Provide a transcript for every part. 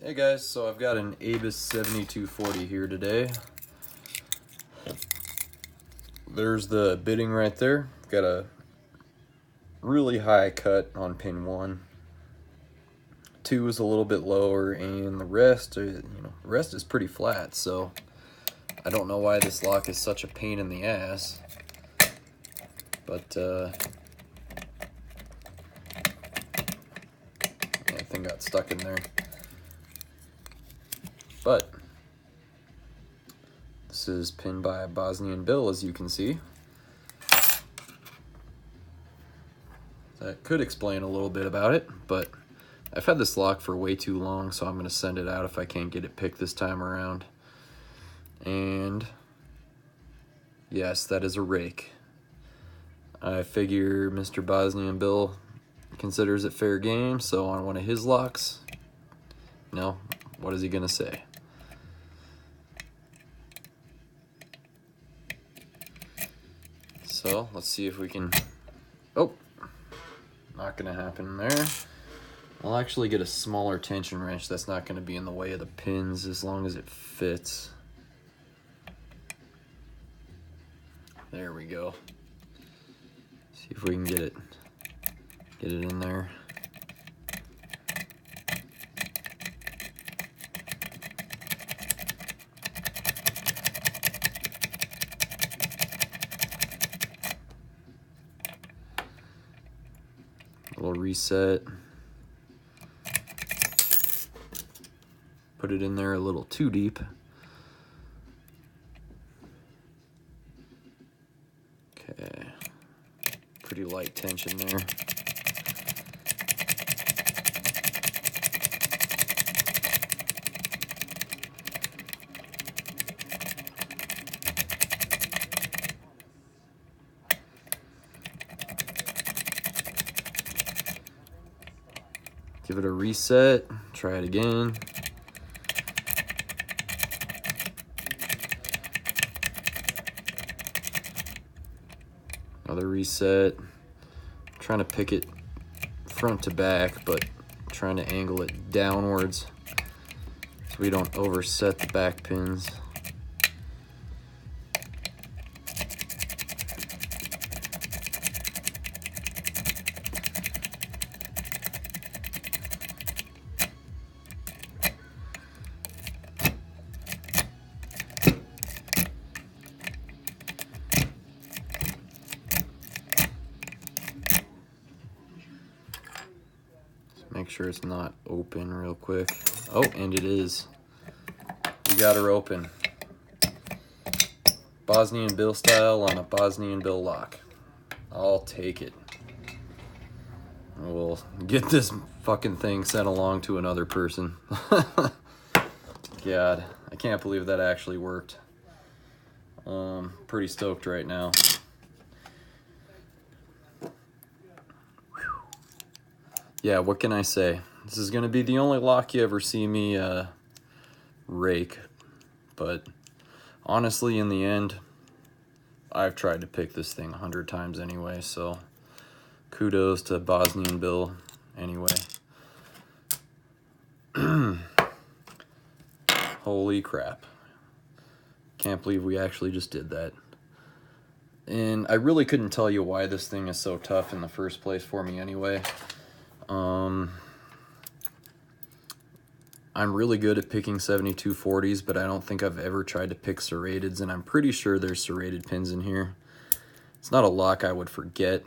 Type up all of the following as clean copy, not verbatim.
Hey guys, so I've got an Abus 7240 here today. There's the bitting right there. Got a really high cut on pin 1. 2 is a little bit lower, and the rest, rest is pretty flat. So I don't know why this lock is such a pain in the ass, but that thing got stuck in there. But this is pinned by a Bosnianbill, as you can see. That could explain a little bit about it, but I've had this lock for way too long, so I'm going to send it out if I can't get it picked this time around. And yes, that is a rake. I figure Mr. Bosnianbill considers it fair game, so on one of his locks, what is he going to say? So let's see if we can, not gonna happen there. I'll actually get a smaller tension wrench that's not gonna be in the way of the pins as long as it fits. There we go. See if we can get it in there. Little reset. Put it in there a little too deep. Okay. Pretty light tension there. Give it a reset, try it again. Another reset. I'm trying to pick it front to back, but trying to angle it downwards so we don't overset the back pins. Make sure it's not open real quick. Oh, and it is. We got her open. Bosnianbill style on a Bosnianbill lock. I'll take it. We'll get this fucking thing sent along to another person. God, I can't believe that actually worked. Pretty stoked right now. Yeah, what can I say? This is going to be the only lock you ever see me rake. But honestly, in the end, I've tried to pick this thing 100 times anyway. So kudos to Bosnianbill anyway. Holy crap. Can't believe we actually just did that. And I really couldn't tell you why this thing is so tough in the first place for me anyway. I'm really good at picking 7240s, but I don't think I've ever tried to pick serrateds, and I'm pretty sure there's serrated pins in here. It's not a lock I would forget.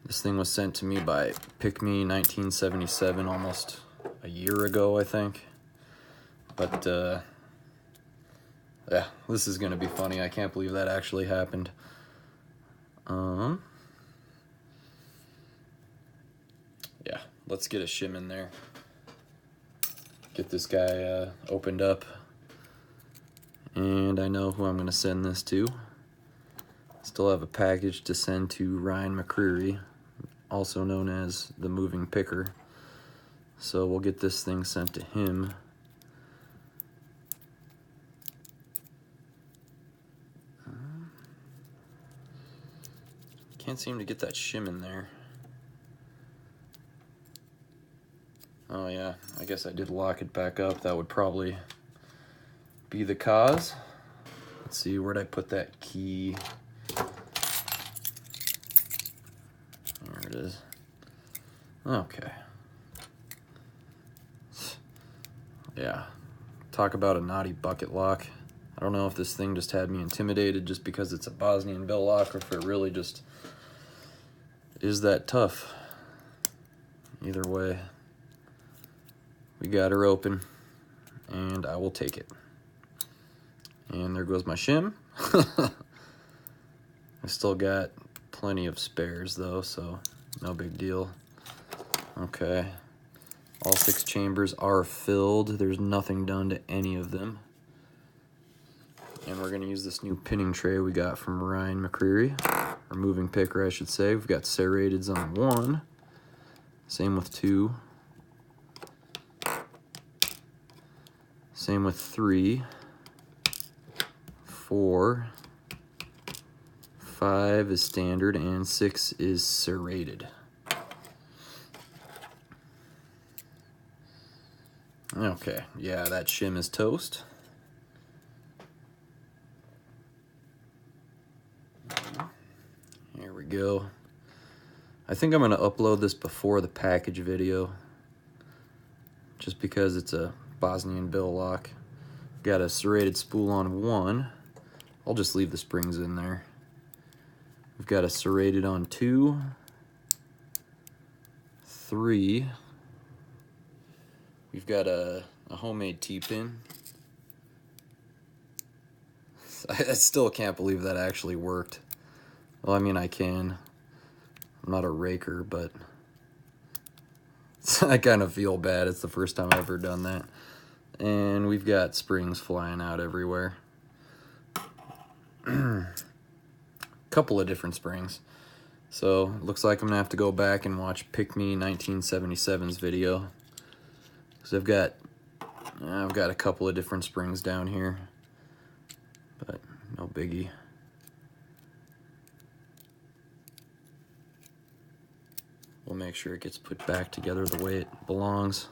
This thing was sent to me by Pick Me 1977 almost a year ago, I think. But, yeah, this is going to be funny. I can't believe that actually happened. Yeah, let's get a shim in there. Get this guy opened up. And I know who I'm going to send this to. Still have a package to send to Ryan McCreary, also known as the Moving Picker. So we'll get this thing sent to him. Can't seem to get that shim in there. Oh yeah, I guess I did lock it back up. That would probably be the cause. Let's see, where'd I put that key? There it is. Okay. Yeah, talk about a naughty bucket lock. I don't know if this thing just had me intimidated just because it's a Bosnianbill lock, or if it really just is that tough. Either way, we got her open, and I will take it. And there goes my shim. I still got plenty of spares though, so no big deal. Okay, all 6 chambers are filled. There's nothing done to any of them. And we're gonna use this new pinning tray we got from Ryan McCreary, or moving picker I should say. We've got serrateds on 1, same with 2, same with 3, 4, 5 is standard, and 6 is serrated. Okay, yeah, that shim is toast. Here we go. I think I'm gonna upload this before the package video, just because it's a Bosnianbill lock. Got a serrated spool on 1. I'll just leave the springs in there. We've got a serrated on 2, 3. We've got a homemade T-pin. I still can't believe that actually worked. Well, I mean, I can. I'm not a raker, but I kind of feel bad. It's the first time I've ever done that. And we've got springs flying out everywhere. Couple of different springs. So it looks like I'm gonna have to go back and watch Pick Me 1977's video, because I've got a couple of different springs down here, but no biggie. We'll make sure it gets put back together the way it belongs.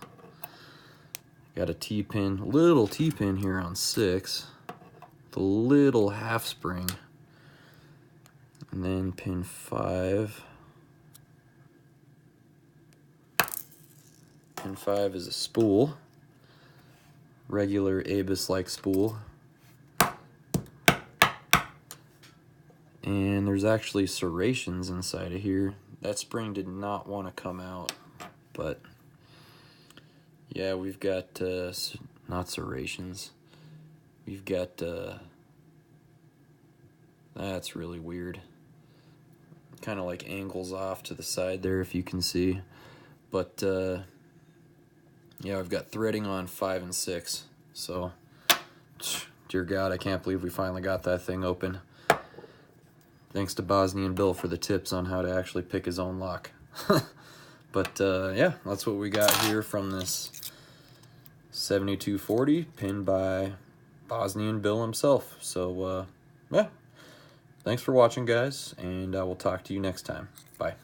Got a T-pin, little T-pin here on 6, the little half spring, and then pin 5. Pin 5 is a spool, regular Abus-like spool. And there's actually serrations inside of here. That spring did not want to come out, but yeah, we've got, not serrations. We've got, that's really weird. Kind of like angles off to the side there, if you can see. But, yeah, we've got threading on 5 and 6. So, dear God, I can't believe we finally got that thing open. Thanks to Bosnianbill for the tips on how to actually pick his own lock. But, yeah, that's what we got here from this 7240 pinned by Bosnianbill himself. So, yeah, thanks for watching, guys, and I will talk to you next time. Bye.